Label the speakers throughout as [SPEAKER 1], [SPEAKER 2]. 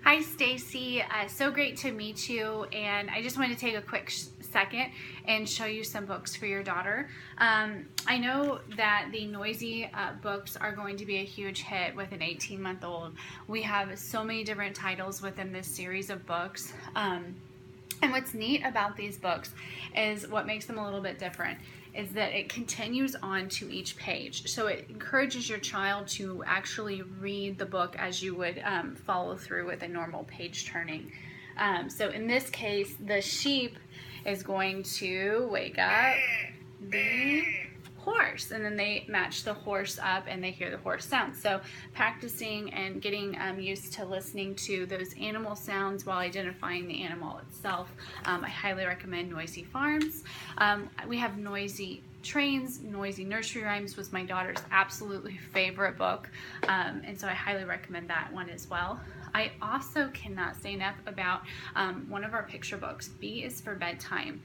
[SPEAKER 1] Hi Stacey, so great to meet you, and I just wanted to take a quick second and show you some books for your daughter. I know that the Noisy books are going to be a huge hit with an 18-month-old. We have so many different titles within this series of books. And what's neat about these books is what makes them a little bit different is that it continues on to each page. So it encourages your child to actually read the book as you would follow through with a normal page turning. So in this case, the sheep is going to wake up the horse, and then they match the horse up and they hear the horse sound. So practicing and getting used to listening to those animal sounds while identifying the animal itself. I highly recommend Noisy Farms. We have Noisy Trains. Noisy Nursery Rhymes was my daughter's absolutely favorite book, and so I highly recommend that one as well. I also cannot say enough about one of our picture books, B is for Bedtime.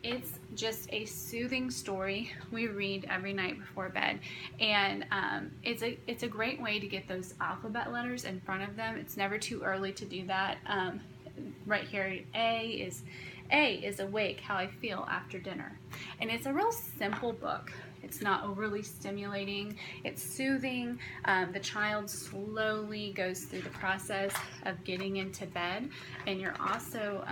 [SPEAKER 1] It's just a soothing story we read every night before bed, and it's a great way to get those alphabet letters in front of them. It's never too early to do that. Right here, A is awake, how I feel after dinner. And it's a real simple book. It's not overly stimulating. It's soothing. The child slowly goes through the process of getting into bed, and you're also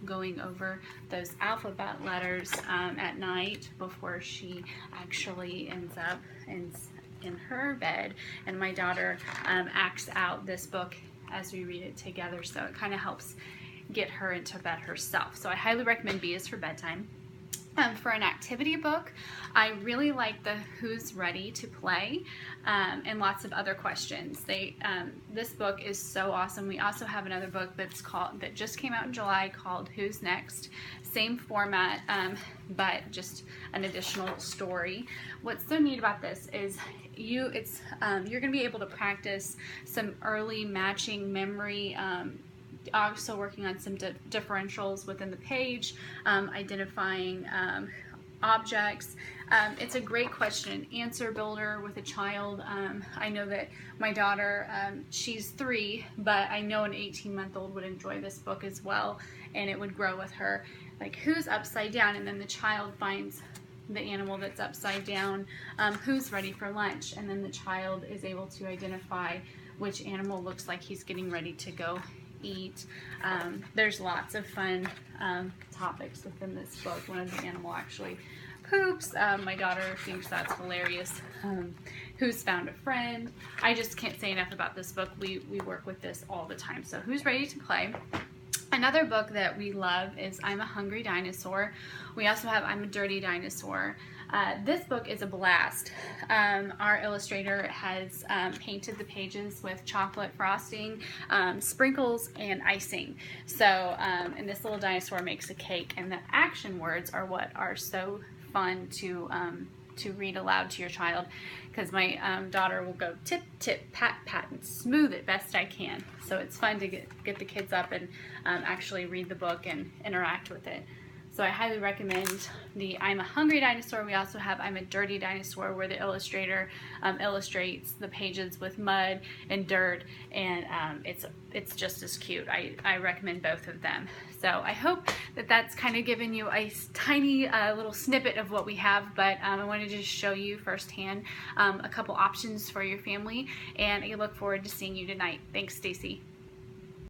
[SPEAKER 1] going over those alphabet letters at night before she actually ends up in her bed. And my daughter acts out this book as we read it together, so it kind of helps get her into bed herself. So I highly recommend B is for Bedtime. For an activity book, I really like the Who's Ready to Play and lots of other questions. This book is so awesome. We also have another book that just came out in July called Who's Next. Same format, but just an additional story. What's so neat about this is you're going to be able to practice some early matching memory. Also working on some differentials within the page, identifying objects. It's a great question and answer builder with a child. I know that my daughter, she's 3, but I know an 18-month-old would enjoy this book as well, and it would grow with her. Like, who's upside down, and then the child finds the animal that's upside down. Who's ready for lunch, and then the child is able to identify which animal looks like he's getting ready to go eat. There's lots of fun topics within this book. One of the animal actually poops. My daughter thinks that's hilarious. Who's found a friend? I just can't say enough about this book. We work with this all the time. So Who's Ready to Play? Another book that we love is I'm a Hungry Dinosaur. We also have I'm a Dirty Dinosaur. This book is a blast. Our illustrator has painted the pages with chocolate frosting, sprinkles, and icing. So, and this little dinosaur makes a cake, and the action words are what are so fun to read aloud to your child, because my daughter will go tip, tip, pat, pat, and smooth it best I can. So it's fun to get the kids up and actually read the book and interact with it. So I highly recommend the I'm a Hungry Dinosaur. We also have I'm a Dirty Dinosaur, where the illustrator illustrates the pages with mud and dirt, and it's just as cute. I recommend both of them. So I hope that that's kind of given you a tiny little snippet of what we have, but I wanted to just show you firsthand a couple options for your family, and I look forward to seeing you tonight. Thanks, Stacey.